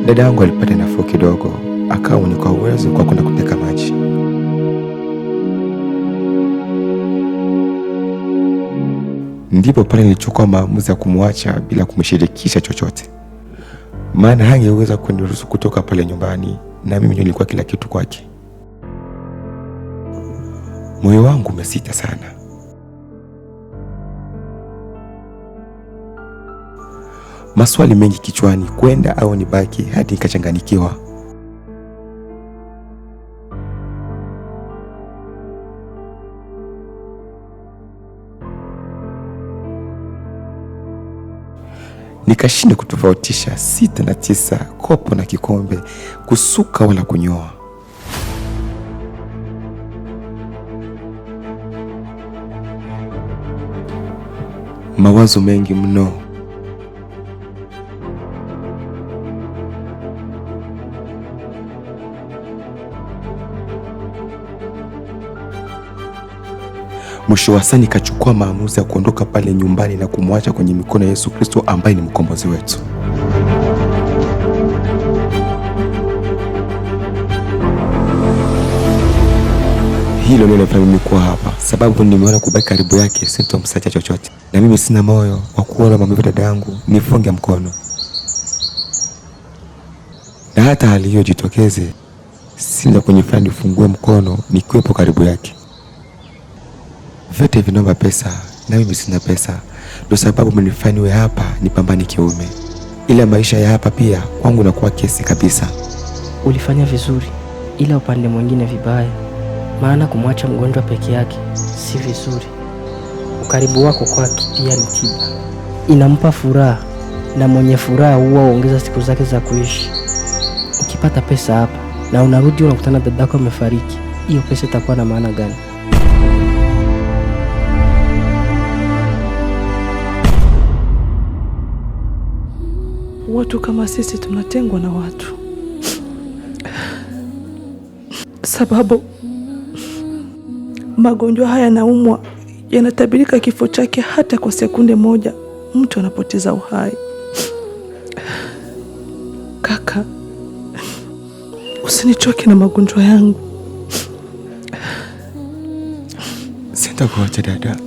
Dada yangu alipata nafuu kidogo, akawa mwenye kwa uwezo kwa kwenda kuteka maji. Ndipo pale nilichukua maamuzi ya kumwacha bila kumshirikisha chochote, maana hangeweza kuniruhusu kutoka pale nyumbani, na mimi ndio nilikuwa kila kitu kwake. Moyo wangu umesita sana. Maswali mengi kichwani, kwenda au nibaki, hadi nikachanganyikiwa. Nikashinda kutofautisha 6 na 9, kopo na kikombe, kusuka wala kunyoa. Mawazo mengi mno. Mwisho wa saa nikachukua maamuzi ya kuondoka pale nyumbani na kumwacha kwenye mikono ya Yesu Kristo ambaye ni mkombozi wetu. Hilo ndio linafanya mimi kuwa hapa, sababu nimeona kubaki karibu yake sitomsacha chochote, na mimi sina moyo wa kuona maumivu dada yangu nifunge mkono. Na hata hali hiyo jitokeze, sina kunifanya nifungue mkono nikiwepo karibu yake. Vyote vinaomba pesa, na mimi sina pesa. Ndio sababu mmenifanya niwe hapa nipambane kiume. Ila maisha ya hapa pia kwangu nakuwa kesi kabisa. Ulifanya vizuri, ila upande mwingine vibaya, maana kumwacha mgonjwa peke yake si vizuri. Ukaribu wako kwake pia ni tiba, inampa furaha, na mwenye furaha huwa huongeza siku zake za kuishi. Ukipata pesa hapa na unarudi unakutana dadako amefariki, hiyo pesa itakuwa na maana gani? Watu kama sisi tunatengwa na watu, sababu magonjwa haya yanaumwa, yanatabirika kifo chake hata kwa sekunde moja, mtu anapoteza uhai. Kaka, usinichoke na magonjwa yangu. Sitakuacha dada,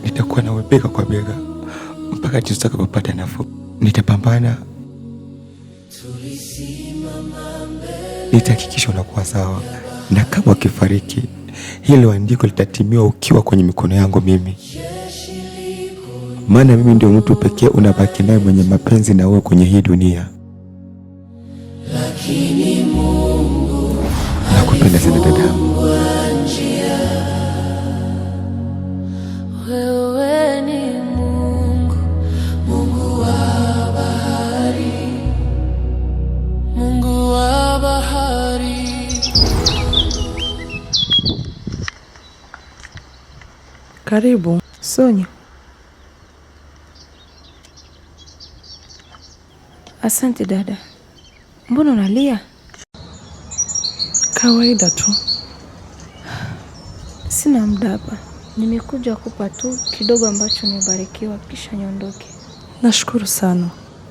nitakuwa nawe bega kwa bega mpaka tutakapopata nafuu. Nitapambana, nitahakikisha unakuwa sawa, na kama ukifariki, hilo andiko litatimiwa ukiwa kwenye mikono yangu mimi, maana mimi ndio mtu pekee unabaki naye mwenye mapenzi na wewe kwenye hii dunia. Nakupenda sana dada. Wewe ni Mungu, Mungu wa bahari, Mungu wa bahari. Karibu. Sonia. Asante dada. Mbona unalia? Kawaida tu. Sina muda hapa. Nimekuja kukupa tu kidogo ambacho nimebarikiwa kisha niondoke. Nashukuru sana.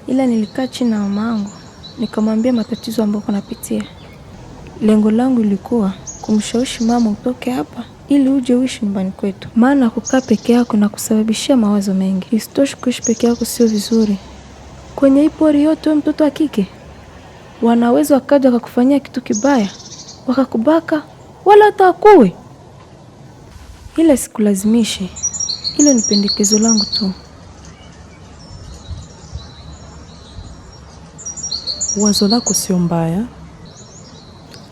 Ila nilikaa chini na mamangu nikamwambia matatizo ambayo napitia. Lengo langu ilikuwa kumshawishi mama utoke hapa ili uje uishi nyumbani kwetu. Maana kukaa peke yako na kusababishia mawazo mengi. Isitoshe kuishi peke yako sio vizuri. Kwenye hii pori yote wewe mtoto wa kike, wanaweza wakaja wakakufanyia kitu kibaya, wakakubaka wala hata kuwe. ila sikulazimishi. Hilo ni pendekezo langu tu. Wazo lako sio mbaya,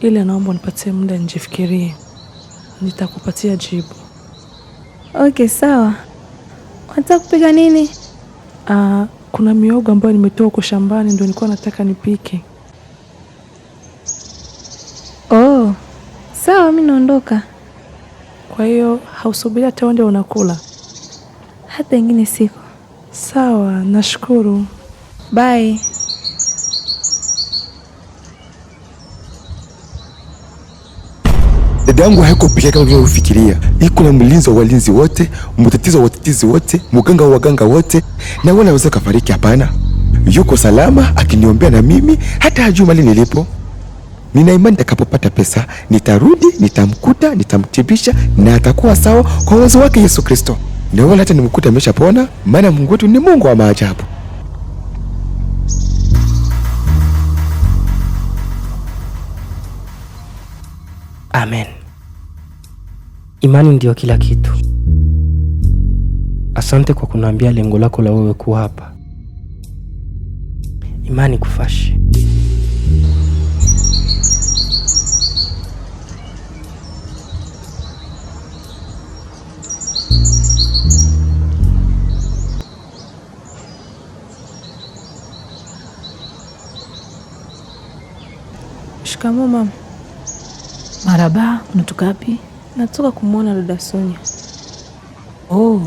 ila naomba unipatie muda nijifikirie. Nitakupatia jibu. Okay, sawa. Unataka kupika nini? Kuna miogo ambayo nimetoa huko shambani, ndio nilikuwa nataka nipike. Oh, sawa, mimi naondoka. Kwa hiyo hausubiri hata uende unakula? Hata ingine siku. Sawa, nashukuru. Bye. Dada yangu haiko peke kama vile ufikiria. Iko na mlinzi wa walinzi wote, mtetezi wa watetezi wote, mganga wa waganga wote, na wala hawezi kufariki. Hapana, yuko salama akiniombea, na mimi hata hajui mali nilipo. Nina imani nitakapopata pesa nitarudi, nitamkuta, nitamtibisha na atakuwa sawa kwa uwezo wake Yesu Kristo. Na wala hata nimkuta ameshapona, maana Mungu wetu ni Mungu wa maajabu. Amen. Imani ndio kila kitu. Asante kwa kuniambia lengo lako la wewe kuwa hapa. Imani kufashi. Shikamoo mama. Maraba, unatoka wapi? Natoka kumwona dada Sonia. Oh,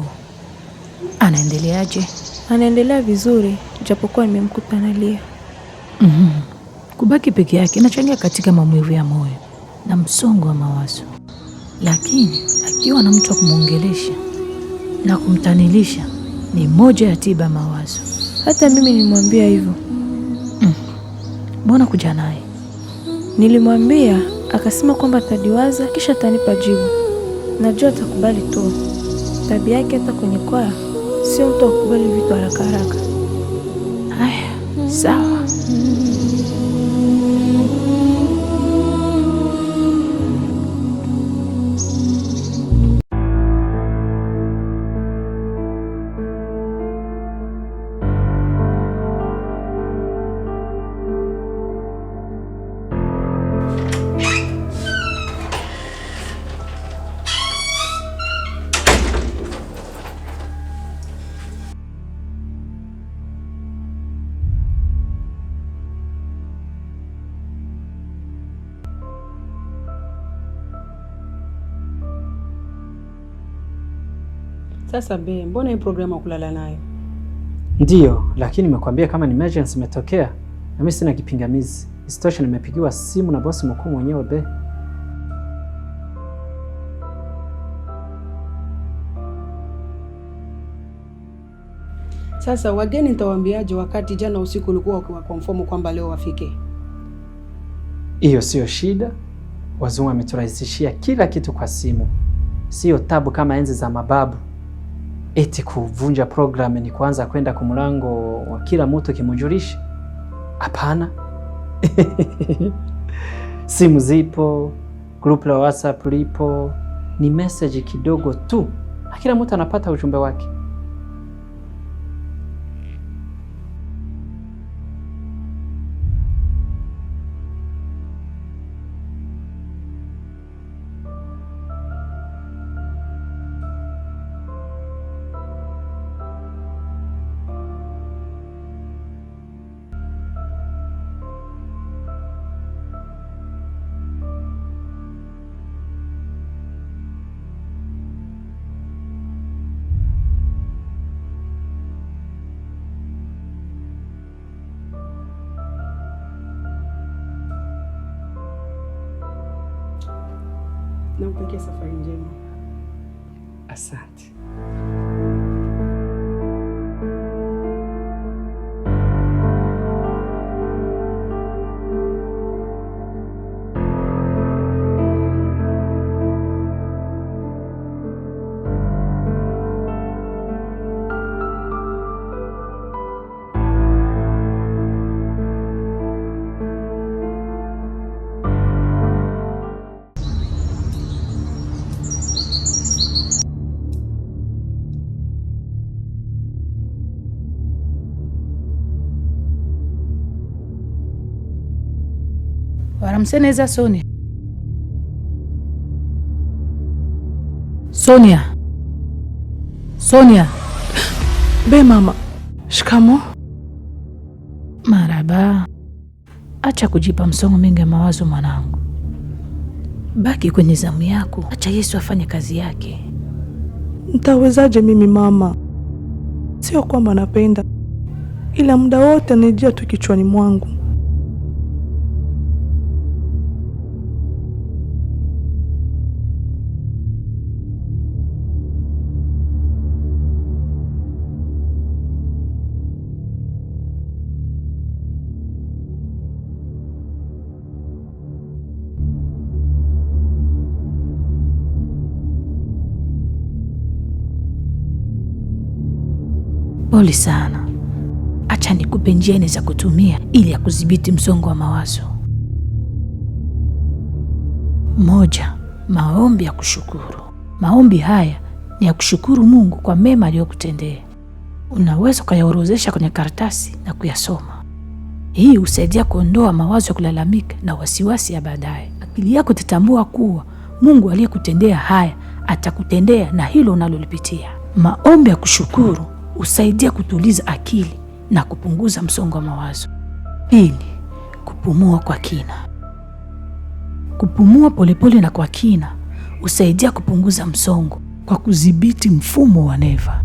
anaendeleaje? Anaendelea vizuri, japokuwa nimemkuta analia. Kubaki peke yake inachangia katika maumivu ya moyo na msongo wa mawazo, lakini akiwa na mtu wa kumwongelesha na kumtanilisha ni moja ya tiba mawazo. Hata mimi nilimwambia hivyo. Mbona kuja naye? Nilimwambia, akasema kwamba atadiwaza kisha atanipa jibu. Najua atakubali tu. Tabia yake hata kwenye kwaya sio mtu akubali vitu haraka haraka. Haya, sawa. Sasa be, mbona hii programu kulala nayo? Ndiyo, lakini nimekwambia kama ni emergency imetokea, na mimi sina kipingamizi. Isitoshe nimepigiwa simu na bosi mkuu mwenyewe be. Sasa wageni nitawaambiaje wakati jana usiku ulikuwa ukiwakonfirm kwamba leo wafike? Hiyo sio shida. Wazungu wameturahisishia kila kitu kwa simu. Sio tabu kama enzi za mababu. Eti kuvunja program ni kuanza kwenda kumlango wa kila mtu kimujulisha. Hapana. Simu zipo, group la WhatsApp lipo, ni message kidogo tu na kila mtu anapata ujumbe wake. Nakutakia safari njema. Asante. Waramseneza Sonia. Sonia. Sonia. Be mama. Shikamo. Maraba. Acha kujipa msongo mingi ya mawazo mwanangu. Baki kwenye zamu yako. Acha Yesu afanye kazi yake. Nitawezaje mimi mama? Sio kwamba napenda, ila muda wote anijia tu kichwani mwangu. Pole sana. Acha nikupe njia za kutumia ili ya kudhibiti msongo wa mawazo. Moja, maombi ya kushukuru. Maombi haya ni ya kushukuru Mungu kwa mema aliyokutendea. Unaweza kuyaorodhesha kwenye karatasi na kuyasoma. Hii husaidia kuondoa mawazo ya kulalamika na wasiwasi ya baadaye. Akili yako itatambua kuwa Mungu aliyekutendea haya atakutendea na hilo unalolipitia. Maombi ya kushukuru husaidia kutuliza akili na kupunguza msongo wa mawazo. Pili, kupumua kwa kina. Kupumua polepole na kwa kina husaidia kupunguza msongo kwa kudhibiti mfumo wa neva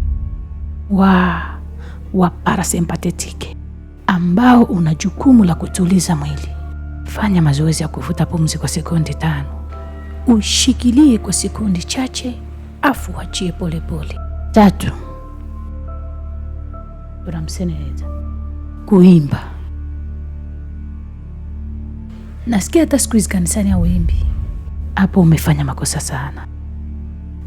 wa parasympathetic ambao una jukumu la kutuliza mwili. Fanya mazoezi ya kuvuta pumzi kwa sekundi 5. Ushikilie kwa sekundi chache afu achie polepole. 3, kuimba. Nasikia hata siku hizi kanisani hauimbi. Hapo umefanya makosa sana.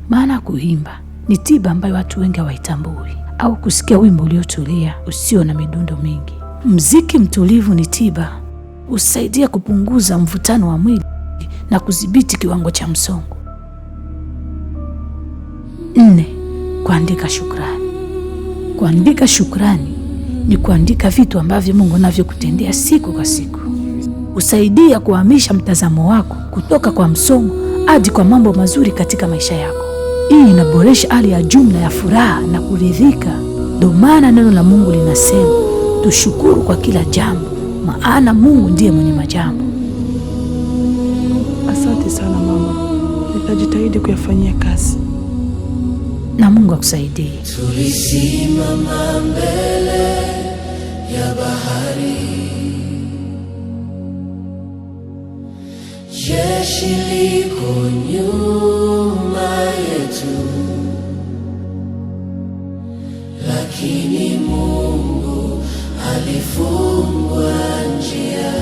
Maana kuimba ni tiba ambayo watu wengi hawaitambui, au kusikia wimbo uliotulia usio na midundo mingi. Mziki mtulivu ni tiba, husaidia kupunguza mvutano wa mwili na kudhibiti kiwango cha msongo. 4, kuandika shukrani. Kuandika shukrani ni kuandika vitu ambavyo Mungu anavyokutendea siku kwa siku. Husaidia kuhamisha mtazamo wako kutoka kwa msongo hadi kwa mambo mazuri katika maisha yako. Hii inaboresha hali ya jumla ya furaha na kuridhika. Ndio maana neno la Mungu linasema tushukuru kwa kila jambo, maana Mungu ndiye mwenye majambo. Asante sana mama, nitajitahidi kuyafanyia kazi. Na Mungu akusaidie. Tulisimama mbele ya bahari, jeshi liko nyuma yetu, lakini Mungu alifungua njia.